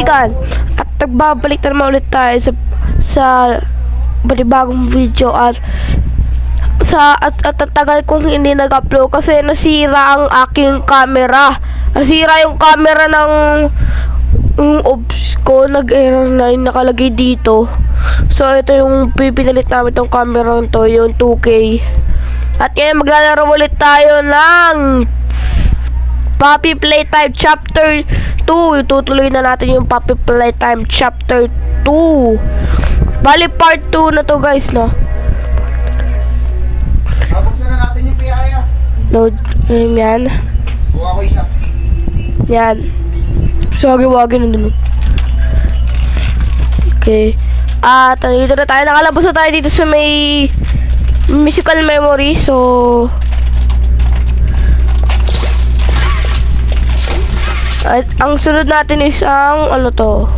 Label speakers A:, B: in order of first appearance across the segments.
A: kaibigan, at nagbabalik na naman ulit tayo sa panibagong video at tagal kong hindi nag-upload kasi nasira ang aking camera. Nasira yung camera ng obs ko, nag-error na yung nakalagay dito. So ito yung pipinalit namin tong camera to, yung 2K. At ngayon maglalaro ulit tayo ng Puppy Playtime Chapter 2. Itutuloy na natin yung Puppy Playtime Chapter 2. Bali part 2 na to guys, no?
B: Buksan na natin yung PIA.
A: Load, yan.
B: Buka ko isa.
A: Yan. So, wagi-wagi na dun. Okay. At dito na tayo. Nakalabas na tayo dito sa may musical memory. So, at ang sunod natin is ang ano to?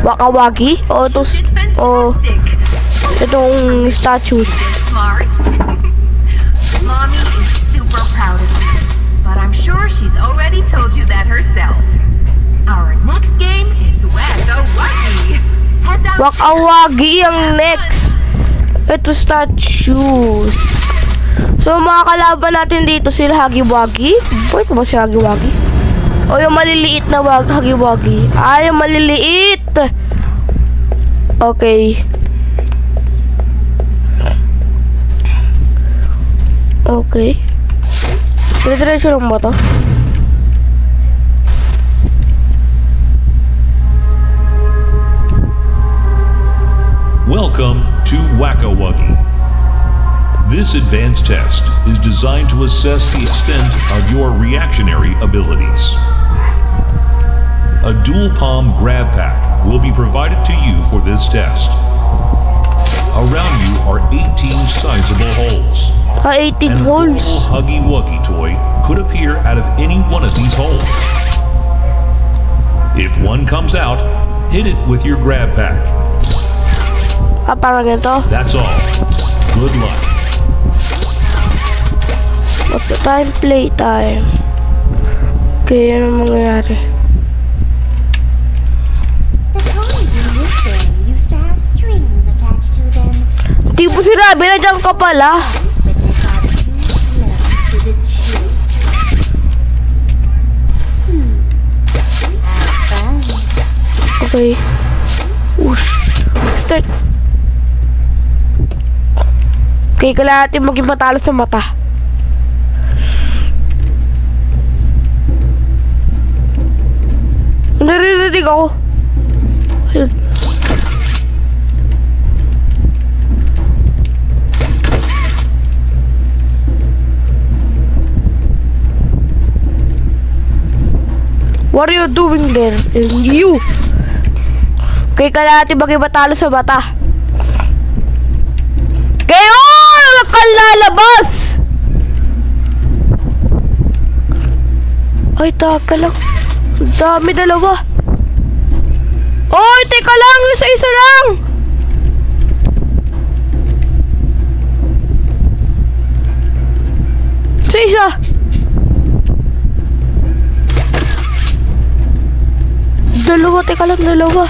A: Waka-wagi? O itong statues.
C: Mommy is super proud of you, but I'm sure she's already told you that herself. Our next game is Waka-wagi. Head down.
A: Waka-wagi ang next. Ito statues. So mga kalaban natin dito sila Hagi-Wagi. Pwede ba si Hagi-Wagi? O yung maliliit na Hagi-Wagi. Ah, yung maliliit. Okay. Okay. Dire-diretso lang ba to?
D: Welcome to Waka-wagi. This advanced test is designed to assess the extent of your reactionary abilities. A dual palm grab pack will be provided to you for this test. Around you are 18 sizable holes.
A: 18
D: And a
A: holes.
D: portable Huggy-Wuggy toy could appear out of any one of these holes. If one comes out, hit it with your grab pack.
A: Ah, parang ganito.
D: That's all. Good luck.
A: What's the time? Playtime. Okay, ano mangyayari?
E: The toys in this game used to have strings attached to them.
A: Di po sinabi na dyan ka pala.
E: But they got too close to the children. Have fun.
A: Okay. Whoosh. Start. Okay, kailangan natin maging matalo sa mata. Naririnig ako. Ayun. What are you doing there? And you? Okay, kailangan natin maging matalo sa mata. Kayo! Huwag kang lalabas! Ay, taka lang. Ang dami, dalawa. Oy, teka lang! Isa-isa lang! Isa-isa! Dalawa, teka lang, dalawa.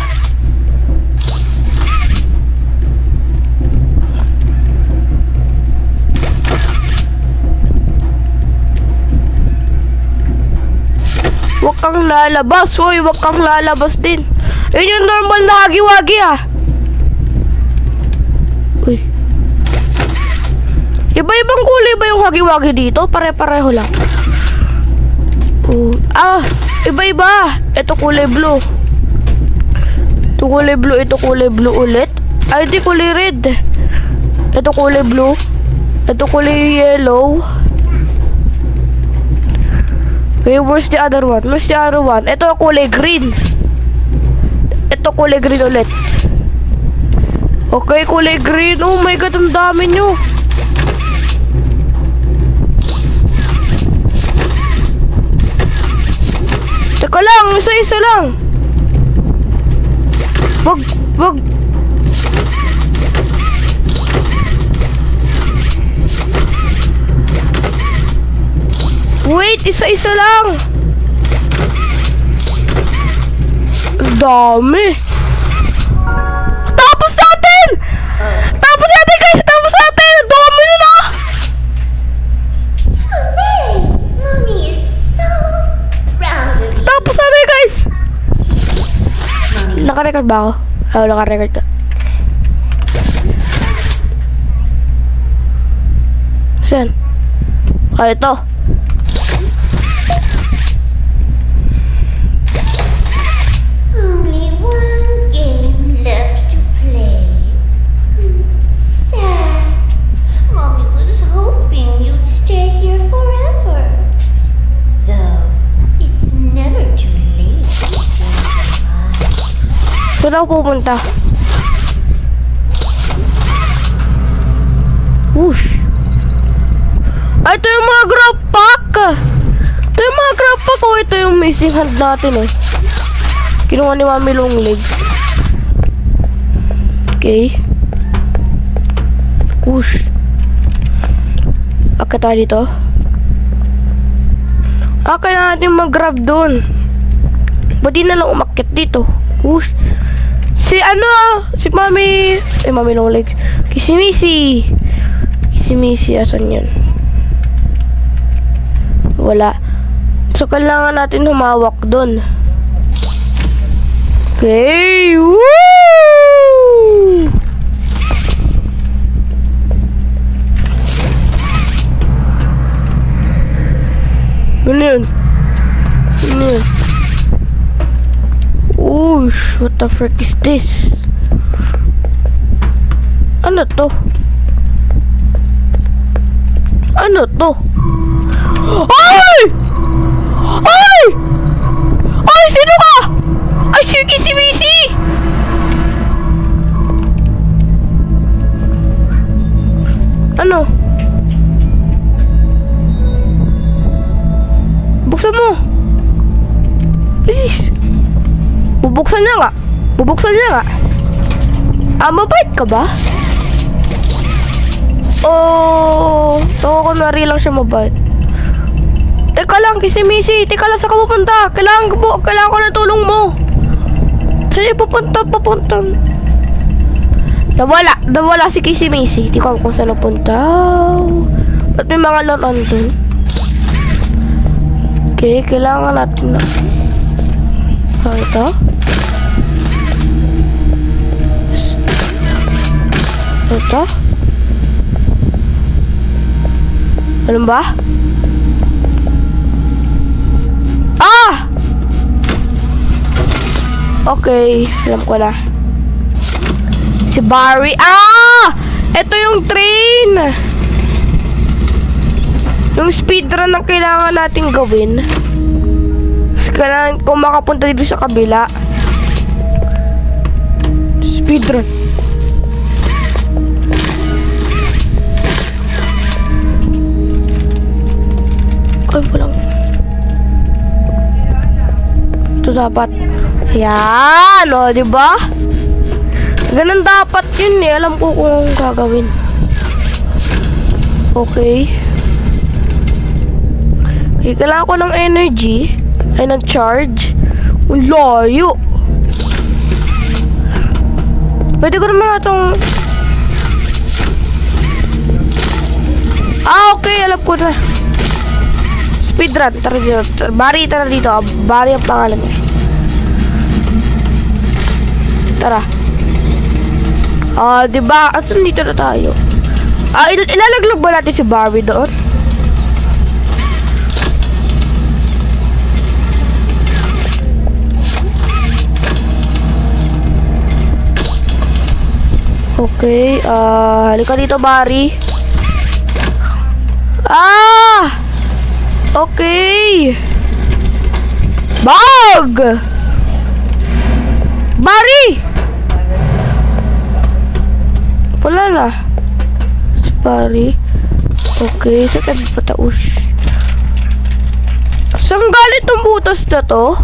A: Huwag kang lalabas, hoy, huwag kang lalabas din. Yun yung normal na Hagi-Wagi ah. Uy. Iba-ibang kulay ba yung Hagi-Wagi dito? Pare-pareho lang. Iba-iba. Ito kulay blue. Ito kulay blue, ito kulay blue ulit. Ay, di kulay red. Ito kulay blue. Ito kulay yellow. Okay, where's the other one? Where's the other one? Ito kulay green. Ito kulay green ulit. Okay, kulay green. Oh my god, ang dami nyo. Teka lang, isa-isa lang. Wag. Wait, isa-isa lang. Ang dami. Tapos natin! Tapos natin guys! Tapos natin! Ang dami nyo na!
E: Hooray! Mommy is so proud of you.
A: Tapos natin guys!
E: Mommy,
A: Naka-record ba ako? Oo, naka-record ka. Saan? Ah, ito.
E: only one game left to play. Sad. Mommy was hoping you'd stay here forever. Though, it's never too late to change your mind.
A: Saan ako pupunta? Whoosh! Ah, ito yung mga grab pack! Ito yung mga grab pack! Oh, ito yung missing hand natin eh. Kinuha ni Mami long legs. Okay. Whoosh! Akit tayo dito. Ah, kaya natin mag-grab doon. Ba't di na lang umakyat dito? Whoosh! Si Mami... Mami long legs. Kisimisi! Kisimisi, asan yun? Wala. So, kailangan natin humawak doon. Okay! Woo! Ano yun? Ano yun? Oosh, what the frick is this? Ano to? Ano to? Ay! Ay! Ay, sino ka? Ay, si Kisimisi! Ano? Buksan mo! Please! Bubuksan niya nga! Bubuksan niya nga! Ah, mabait ka ba? Oh, tawa ko na lang siya mabait. Teka lang, Kisimisi. Teka lang, saan ka pupunta? Kailangan ko na tulong mo. Saan niya pupunta? Nawala si Kisimisi. Di ko alam kung saan napunta. At may mga laruan dun. Okay, kailangan natin na... ito? Ito? Ano ba? Ah! Okay, alam ko na. Si Barry. Ah! Ito yung train! Yung speedrun ang kailangan natin gawin. Kasi kailangan kung makapunta dito sa kabila. Speedrun. Ay, walang. Ito dapat. Yan, o, diba? Ganun dapat yun eh. Alam ko kung gagawin. Okay. Okay, kailangan ko ng energy. Ay, ng charge. Ang layo. Pwede ko naman itong... Ah, okay. Alam ko na. Speedrun. Tara dito. Barry, tara dito. Barry ang pangalan niya. Tara. Ah, diba? Asan dito na tayo? Ah, ilalaglag ba natin si Barry doon? Okay, halika dito, Barry. Ah! Okay. Bug! Barry! Wala na. Si Barry. Okay, saan tayo pataus? Saan galit tong butas na to?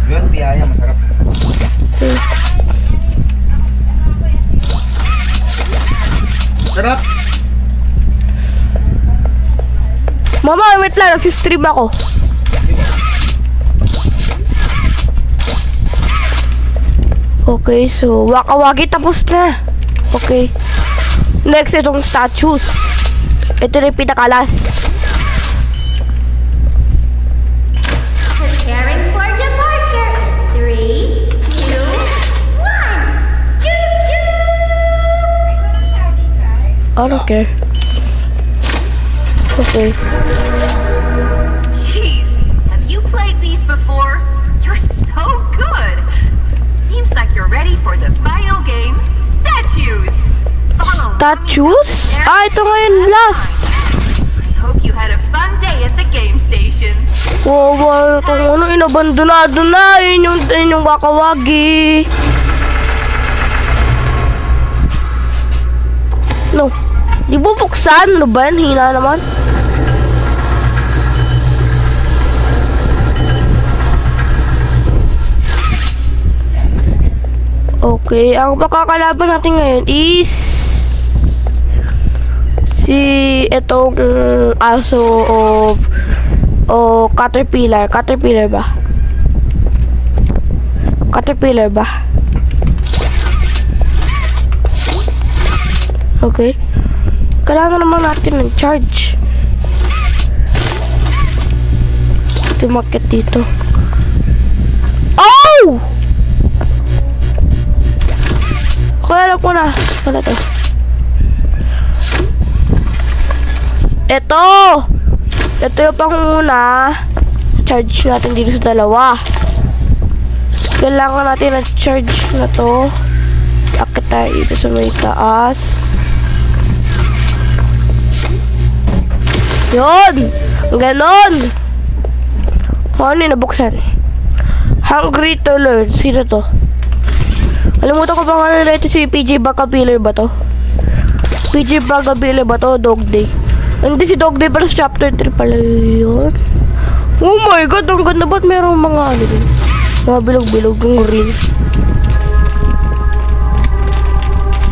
B: Yun, piyaya, masarap.
A: Okay.
B: Sarap!
A: Mama, wait lang. Nag-stream ako. Okay, so Waka-Waki tapos na. Okay. Next, itong statues. Ito na yung pinakalas.
E: Preparing for departure in 3, 2, 1. Choo-choo!
A: I don't care. Okay.
C: Jeez, have you played these before? You're so good. Seems like you're ready for the final game, Statues. Follow Mommy down
A: Statues?
C: the stairs
A: Ah, ito ngayon
C: and
A: last.
C: I hope you had a fun day at the game station.
A: Wow, itong ano, inabandonado na. Yun yung Waka-Waki. No. Di bubuksan? Ano ba yan? Hina naman. Okay, ang makakalaban natin ngayon is si itong aso o caterpillar. Caterpillar ba? Caterpillar ba? Okay. Kailangan naman natin ng charge. Tumakit dito. Oh! Okay, alam ko na. Wala to. Ito yung panguna. Charge natin dito sa dalawa. Kailangan natin ng charge na to. Akit tayo dito sa may taas. Yun! Ganon! Ano yung nabuksan? Hungry to learn. Sino to? Alimutan ko bang ano nito si PJ Bagapiller ba to? PJ Bagapiller ba to? Dog Day. Hindi si Dog Day pero sa chapter 3 pala yun. Oh my god, ang ganda. Ba't merong mga ano din? Mga bilog-bilog ng green.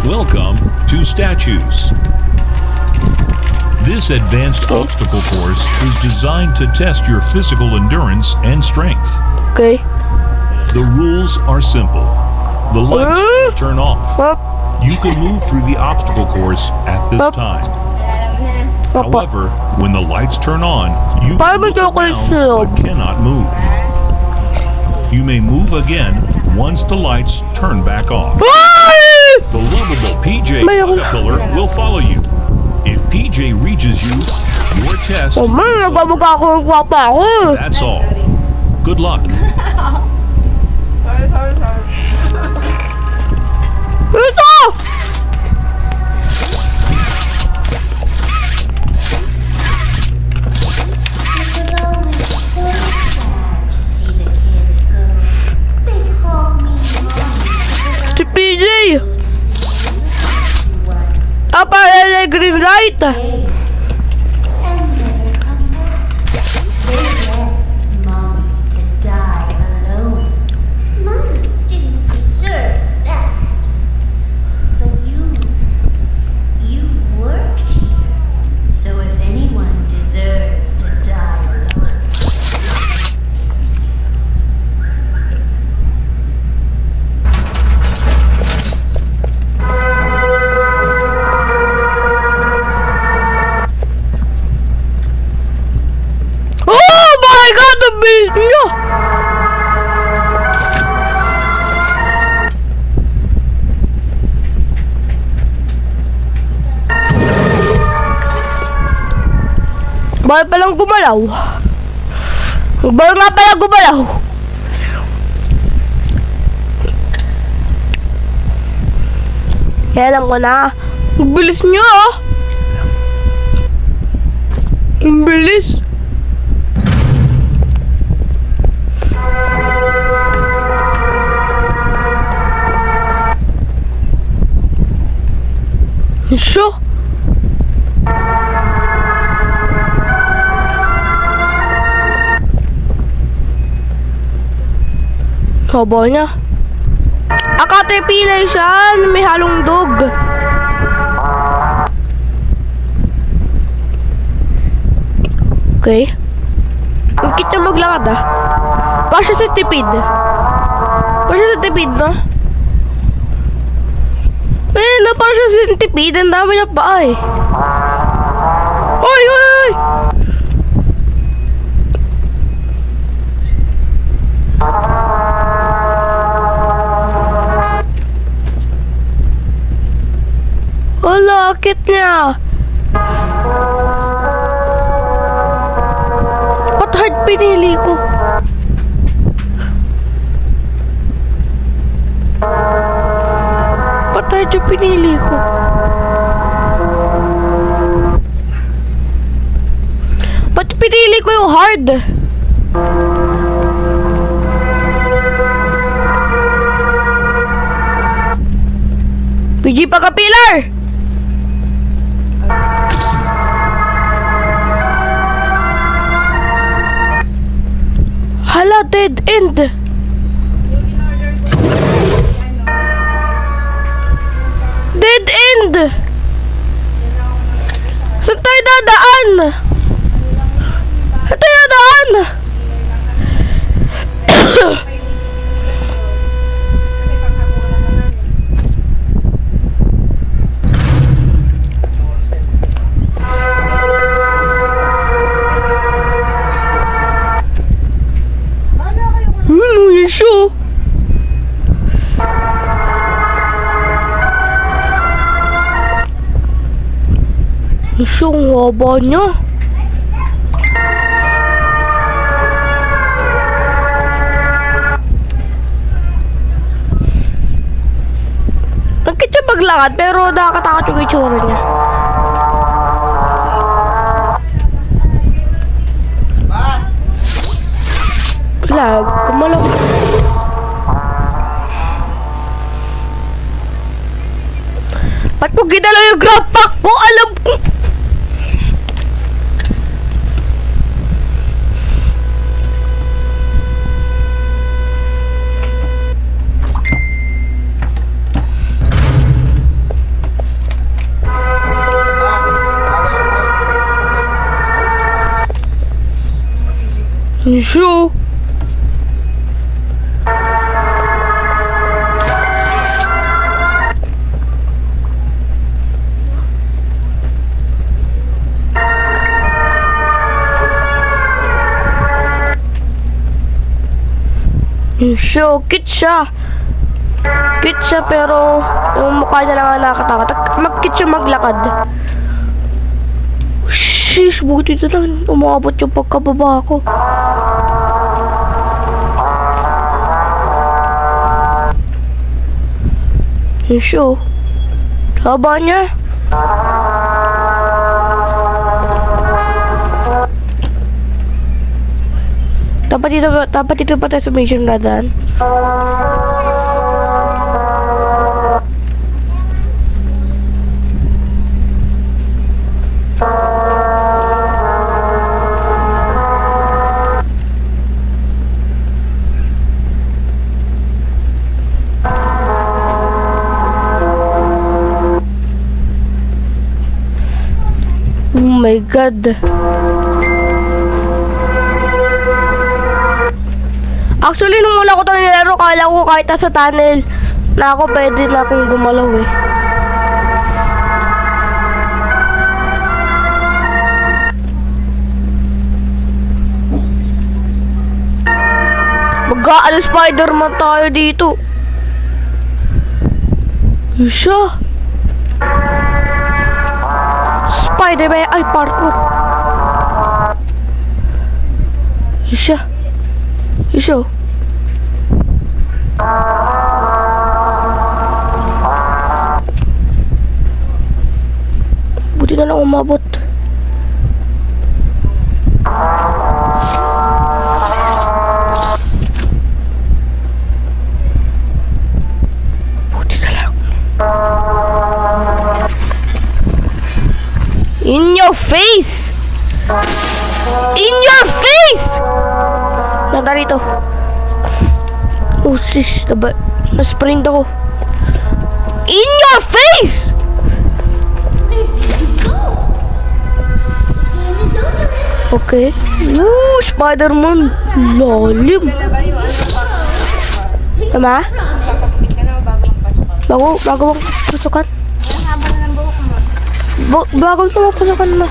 D: Welcome to Statues. This advanced obstacle course is designed to test your physical endurance and strength.
A: Okay.
D: The rules are simple. The lights will turn off.
A: Up.
D: You can move through the obstacle course at this time. However, when the lights turn on, you can look around but cannot move. You may move again once the lights turn back off. The lovable PJ Caterpillar will follow you. If PJ reaches you, your test
A: Oh man,
D: is over.
A: nagpapagka ako ng kwapa ako.
D: That's all. Good luck.
A: Ito!
E: It was always so sad to see the kids go. They called me Mommy
A: Si PJ!
E: because one
A: Apa, green light.
E: day and never come back. They left Mommy to die alone. Mommy didn't deserve that. But you worked here. So if anyone deserves to die alone, it's you.
A: Oh my god, ang bilis niya! Bawal palang gumalaw. Bawal nga pala gumalaw. Kaya alam ko na. Ang bilis niya ah. Ang bilis. Siya. Haba niya. Caterpillar siya. May halong dog. Okay. Ang cute niya maglakad ah. Pasya sa tipid. Pasya sa tipid no? parang siya centipede. Ang dami na paa eh. Oy, oy, oy! Wala, akit niya. Ba't hard pinili ko? Ba't hard yung pinili ko? Ba't pinili ko yung hard? PG pagka-pillar! Hala, dead end! Dead end! Saan tayo dadaan? Saan tayo dadaan? Yeshu! Yeshu, ang haba niya. Nagkit siya paglakad pero nakakatakot yung itsura niya. Lag, kumalaw. Ba't mo ginalaw yung grab pack ko? Alam ko. Sure. So, cute siya. Cute siya pero yung mukha niya lang ang nakakatakot. Mag-cute siya maglakad. Sheesh, buti ito lang. Umabot yung pagkababa ko. So, haba niya. Dapat dito pa tayo sa mission na daan. Oh my God. Actually, nung mula ko ito nilaro, kala ko kahit sa tunnel na ako pwede na akong gumalaw eh. Mag-aalo Spider-Man tayo dito. Isa. Spider-Man, ay parkour. Isa. Isa. Buti na lang umabot. Buti na lang. In your face! In your face! Nanda rito. Oh sis, na-sprint ako. In your face!
E: Where did you go? Game is over.
A: Okay. Woo, Spider-Man. Lalim. Tama?
E: Promise.
A: Bago mong pasukan. Bagal na mapasakan na.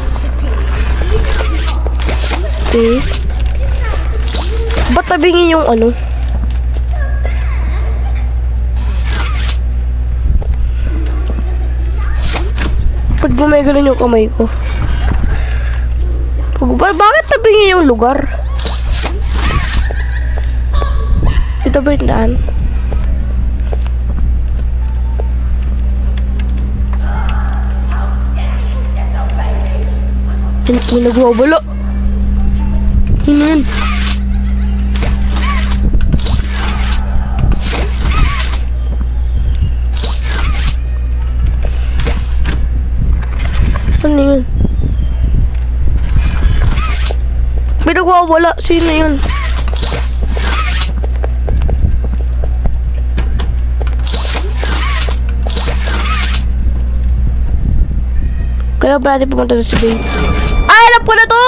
A: Okay. Ba't tabingin yung ano? Pag gumagano yung kamay ko. Bakit tabingin yung lugar? Ito ba yung daan? Hindi nagwawala. Ano yun? Ano yun? May nagwawala. Sino yun? Kaya ba natin pumunta sa bay? Ay, alam ko na to!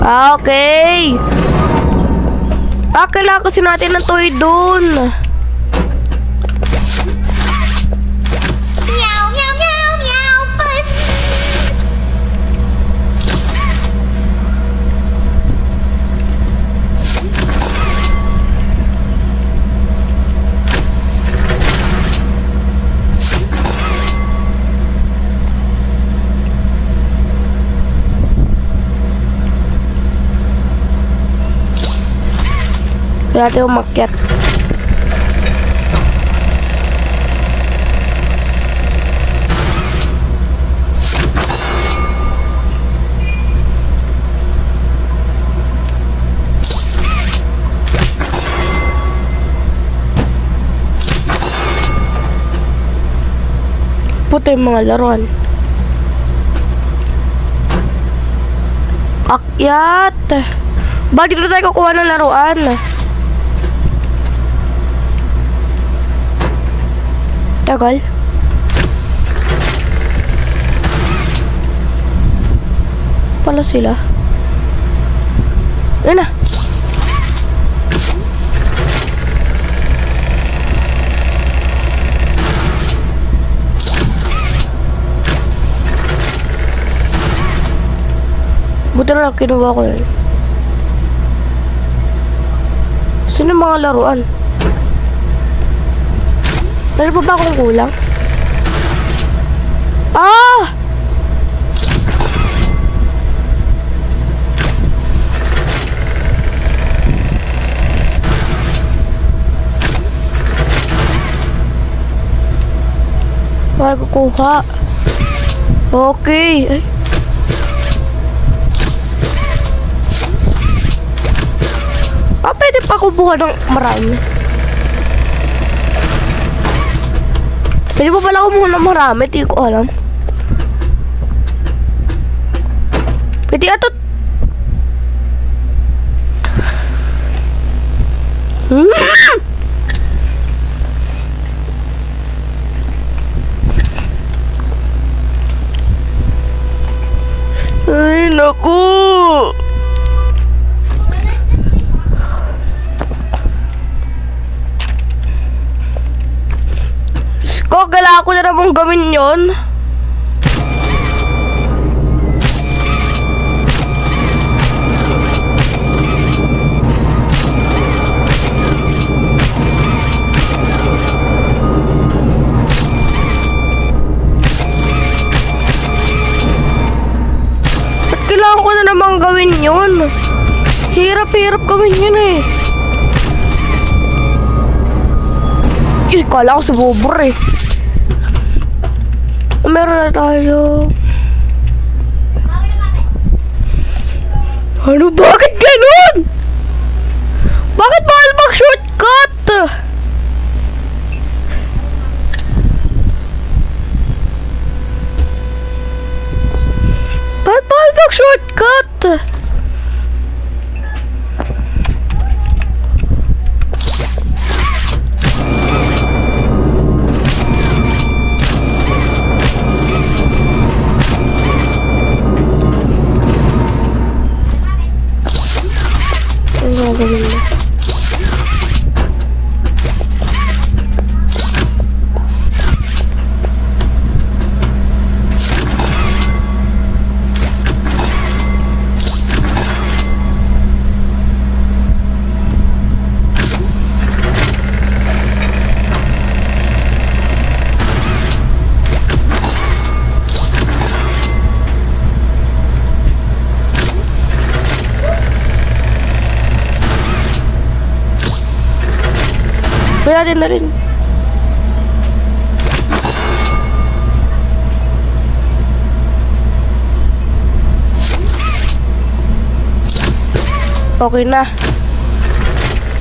A: Okay. Kailangan kasi natin ng toy doon.
E: Meow, meow, meow, meow, but
A: Kaya natin umakyat. Puto yung mga laruan. Akyat! Bakit dito tayo kukuha ng laruan? Tagal. Pala sila. Ayun na. Buti na lang kinuha ko yun. Sino mga laruan? Meron pa ba akong kulang? Ah! Bakit kukuha? Okay. Ay. Pwede pa kubuha ng marami. Pwede pa pala kumuha ng marami, di ko alam. Pwede ato. Ay, naku. Kailangan ko na namang gawin yun. Ba't kailangan ko na namang gawin yun? Hirap-hirap gawin yun eh. Kala ko sa bubur eh. Meron na tayo. Ano? Bakit ganun? Bakit bawal mag-shortcut? Bakit bawal mag-shortcut? gawin mo. Pwede na rin. Okay na.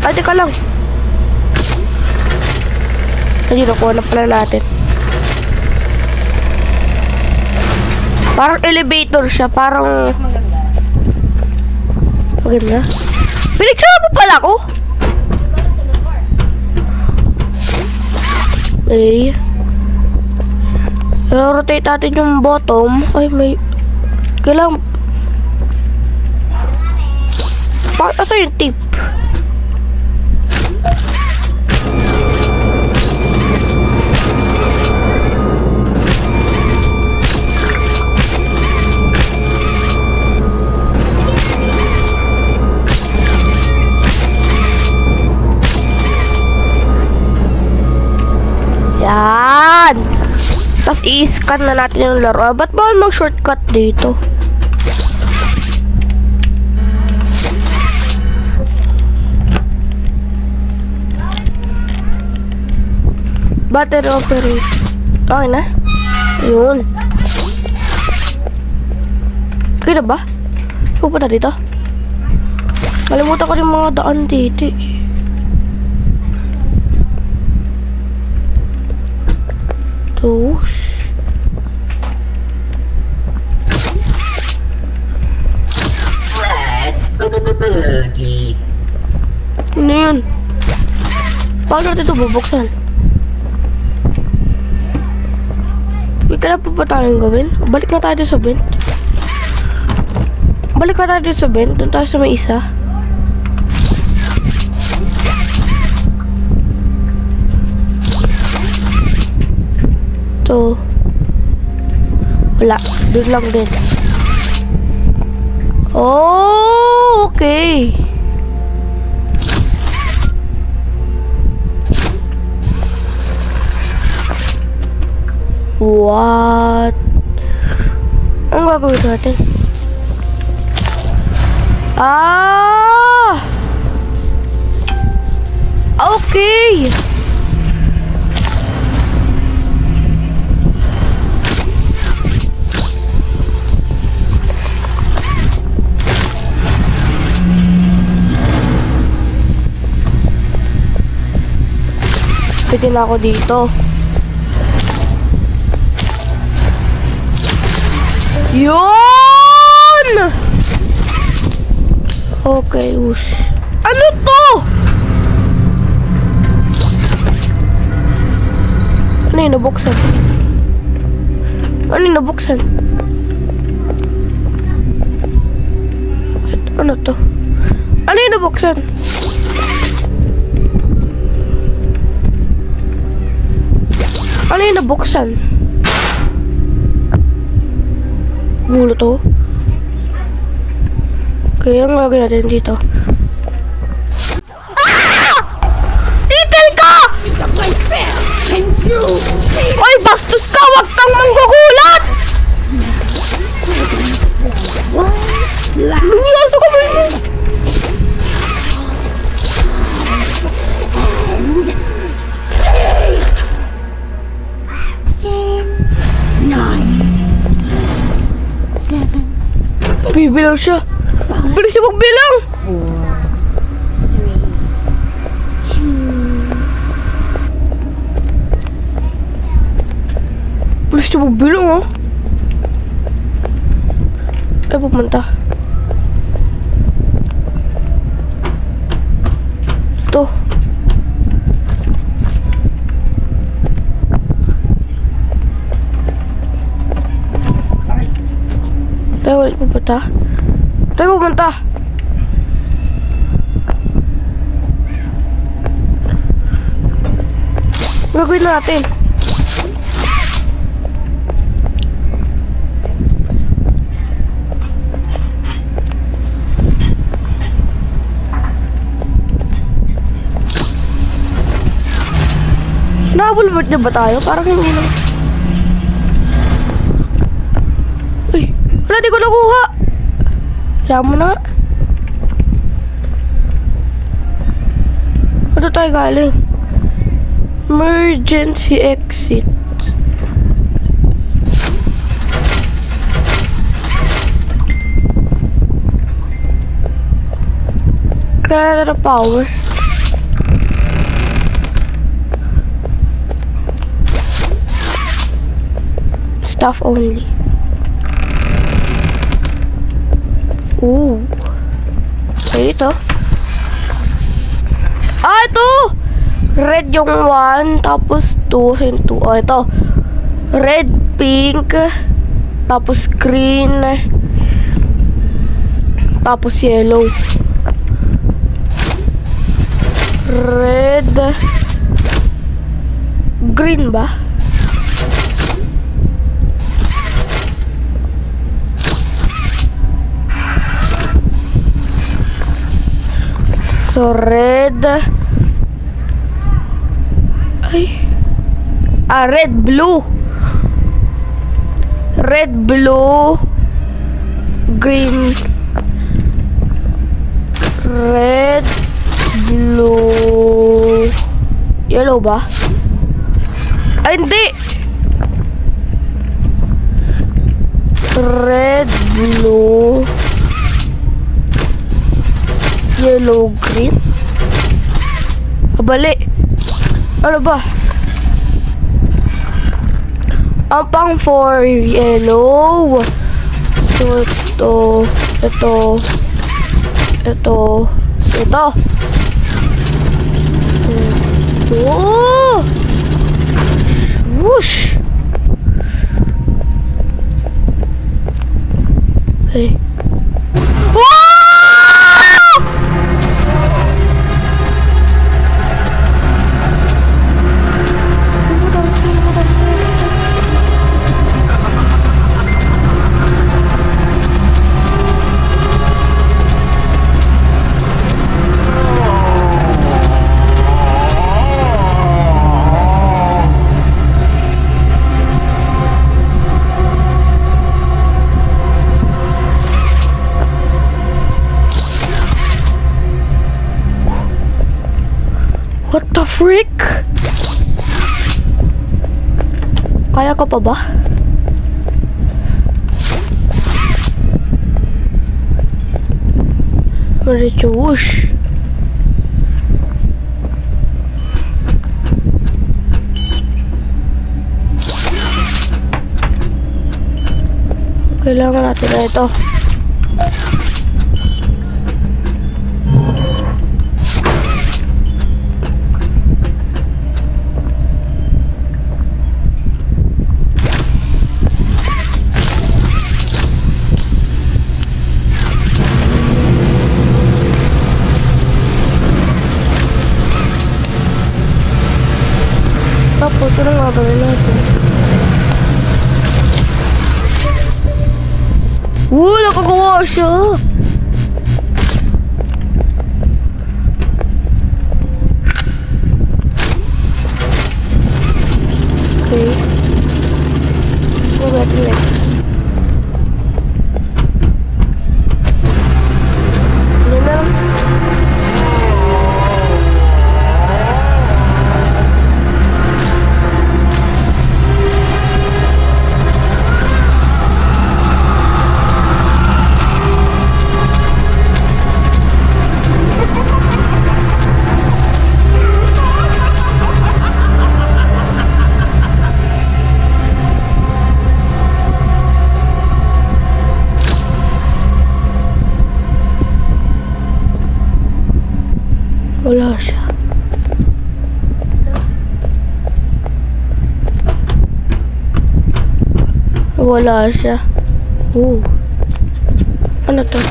A: Ay, teka lang. Ay, nakuha na pala natin. Parang elevator siya. Parang... Maganda. Pinicture mo pala ko. Okay. Rotate natin yung bottom. Ay, may... Kailang... Asa yung tip? Yan! Tapos i-scan na natin yung laro. Ba't bawal mag-shortcut dito? Battery operate. Okay na? Ayun. Okay na ba? Pupunta dito? Kalimutan ko rin mga daan dito eh. Tapos ano yun? Paano natin ito bubuksan? May kailan pa ba tayong gawin? Balik na tayo sa vent. Balik na tayo sa vent. Doon tayo sa may isa. Ito. Wala. Doon lang din. Oh, okay. What? Ang gagawin natin? Ah! Okay! Pwede na ako dito. Yun! Okay, ush. Ano to? Ano yung nabuksan? Ano yung nabuksan? Ano to? Ano yung nabuksan? Ano yung nabuksan? Mulo to. Kaya ang gagawin natin dito. Ah! Titil ka! Oy, bastos ka! Huwag kang manggugulat! Nasa ka mo yun? Bibilang siya. Bilis siya magbilang. 4, 3, 2. Bilis siya magbilang, oh. Ay, pupunta. Ito. Tayo ulit pupunta. Tayo pupunta. Gagawin natin. Nakabulbert na ba tayo? Parang hindi lang. Uy, wala, di ko nakuha. Kaya mo na. Ano tayo galing? Emergency exit. Kaya na power. Stuff only. Ooh. Okay, ito. Ah, ito! Red yung 1, tapos 2, yung 2. Oh, ito. Red, pink, tapos green, tapos yellow. Red, green ba? So, red. Ay. Ah, red, blue. Red, blue. Green. Red, blue. Yellow ba? Ay, hindi. Red, blue. Yellow, green. Abali. Ano ba? Ang pang 4 yellow. So, ito. Whoosh. Okay. What the freak? Kaya ko pa ba? Medyo whoosh. Kailangan natin na ito. Tapos, ano nga gawin natin? Nakagawa siya! Okay. Go back next. Ano na? Wala siya. Wala siya. Ano to?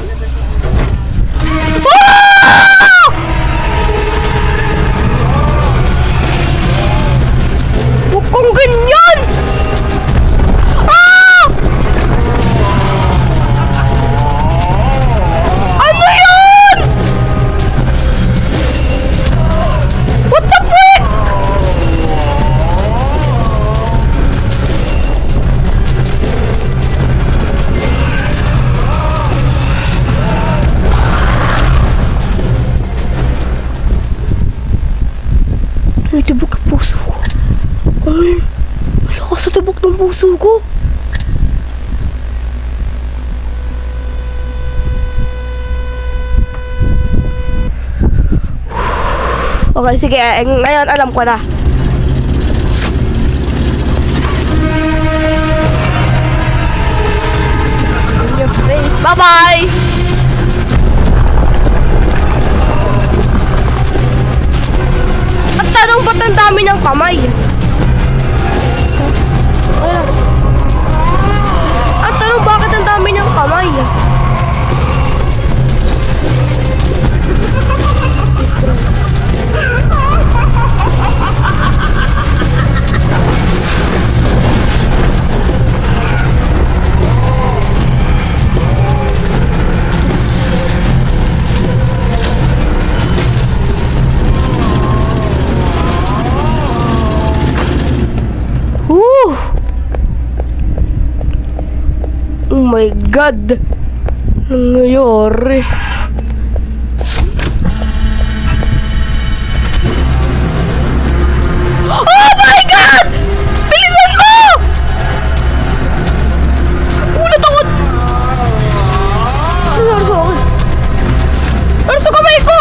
A: Okay, sige. Ngayon, alam ko na. In your face. Bye-bye! At tanong ba't ang dami ng kamay? Ayan. At tanong bakit ang dami ng kamay? Oh my God! Anong nangyari? Oh my God! Bilisan mo! Ulit ako! Ano nangyari sa akin? Ano sa kamay ko?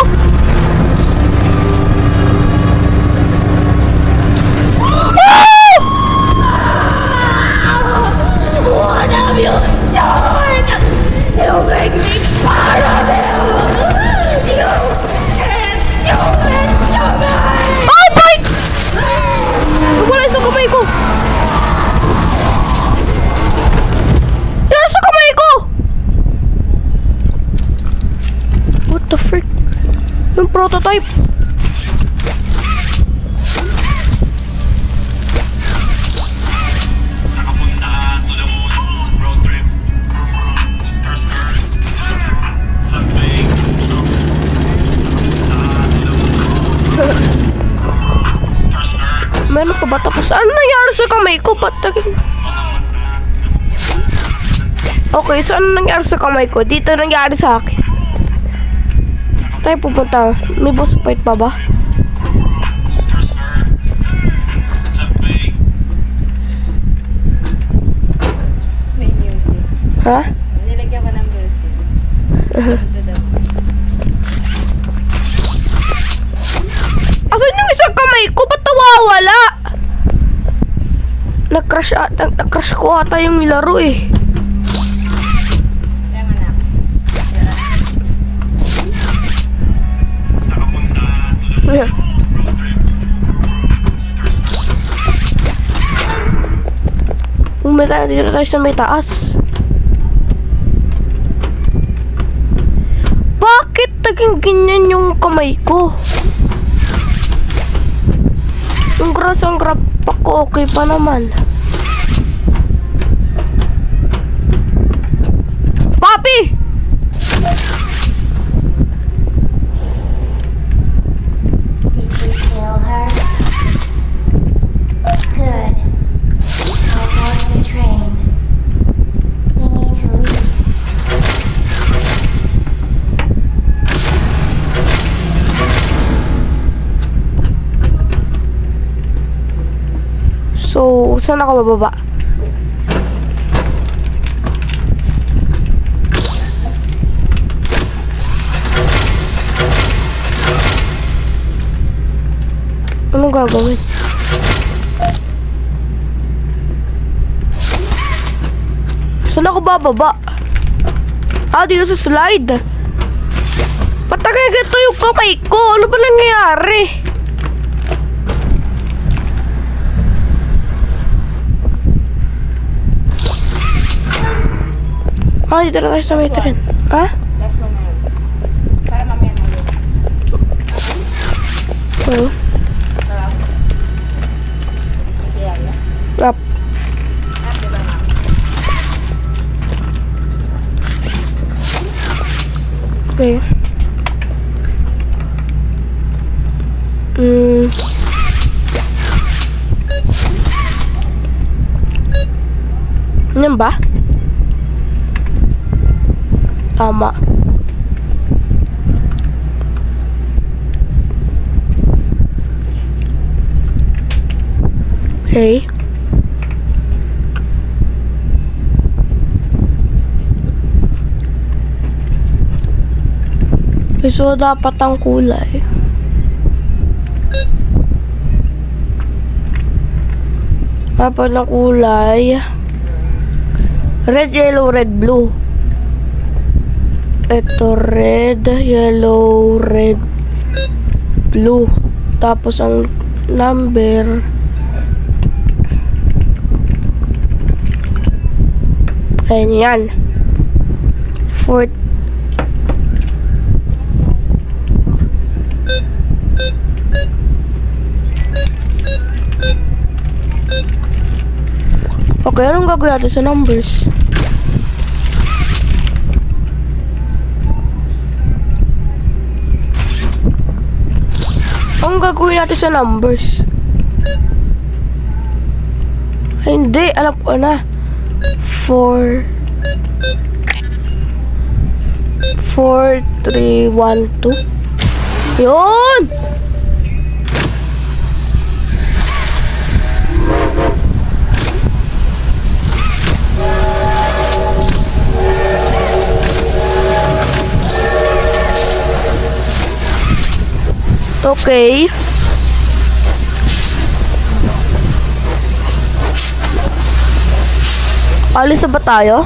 A: Prototype. Meron pa ba tapos? Ano nangyari sa kamay ko? Okay, so ano nangyari sa kamay ko? Dito nangyari sa akin. Tayo pupunta. May boss fight pa ba?
F: May music.
A: Ha?
F: Nilagyan ko ng music.
A: Asan yung isang kamay ko? Ba't nawawala? Nag-crash ko ata yung laro eh.
F: Tama na. Dito tayo sa may taas. Bakit naging ganyan yung kamay ko? Yung grasang grapak ko okay pa naman. Papi!
E: Did you kill her? Good. I'll board the train. We need to leave.
A: So, saan ako bababa? Anong gagawin? Saan ako bababa? Ah, dito sa slide. Patagay ganito yung kamay ko. Ano ba nangyayari? Ah, dito na tayo sa may tren. Ha?
F: Last one na yun. Para mamaya na ulit.
A: Oo.
F: Sarap. Yeah, yeah.
A: Up.
F: Ah, diba na?
A: Okay. Yan ba? Tama. Okay. So, dapat ang kulay. Tapos ng kulay. Red, yellow, red, blue. Ito red, yellow, red, blue. Tapos ang number. Ayan yan. 4. Okay, anong gagawin natin sa numbers? Anong gagawin natin sa numbers? Ay, hindi. Alam ko na. 4 3 1 2. Yun! Okay. Alis na ba tayo?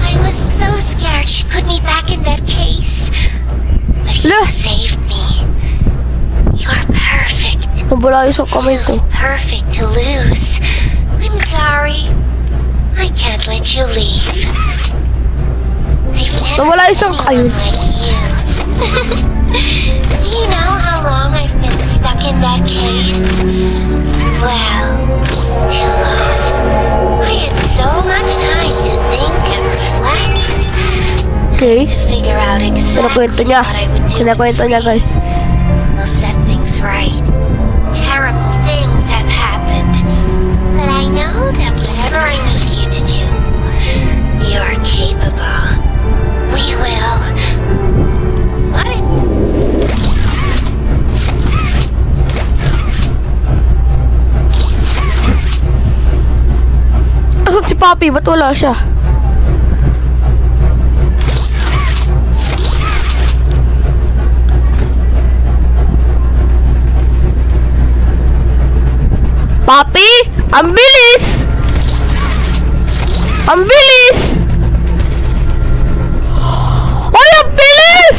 E: I was so scared she put me back in that case. But you
A: Lah.
E: saved me. You're perfect.
A: Nabula yung sa kamay ko.
E: Perfect to lose. I'm sorry. I can't let you leave. I've never
A: Nawala
E: met
A: isang
E: anyone
A: ayun.
E: like you. Do you know how long I've been stuck in that case? Well, too long. I had so much time to think and reflect.
A: Okay.
E: To figure out
A: Kinakwento
E: exactly
A: niya.
E: what I would do.
A: Kinakwento niya, guys.
E: We'll set things right. Terrible things have happened. But I know that whatever I need you to do, you're capable. We will. What if...
A: Asan si Papi? Ba't wala siya? Papi! Ang bilis! Ang bilis! Ay, ang bilis!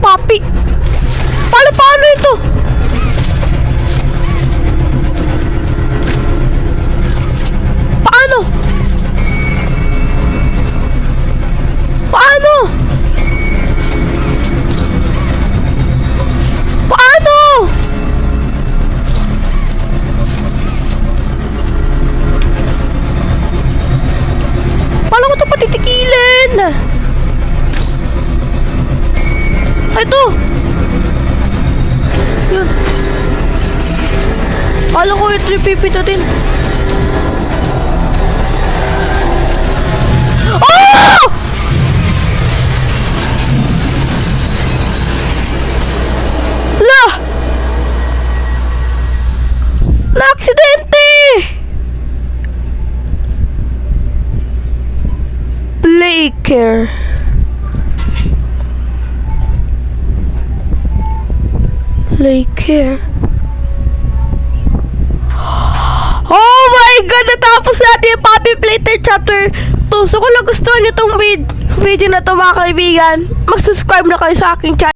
A: Papi! Paano ito? Paano? Paano? Paano? Paano ko ito patitikilin? Ito! Yun. Paano ko ito ipipindutin? Oh! La! Na-aksidente! Play care. Play care. Oh my God! Natapos natin yung Puppy Playtime Chapter 2. So kung nagustuhan nyo itong video na ito mga kaibigan, mag-subscribe na kayo sa aking channel.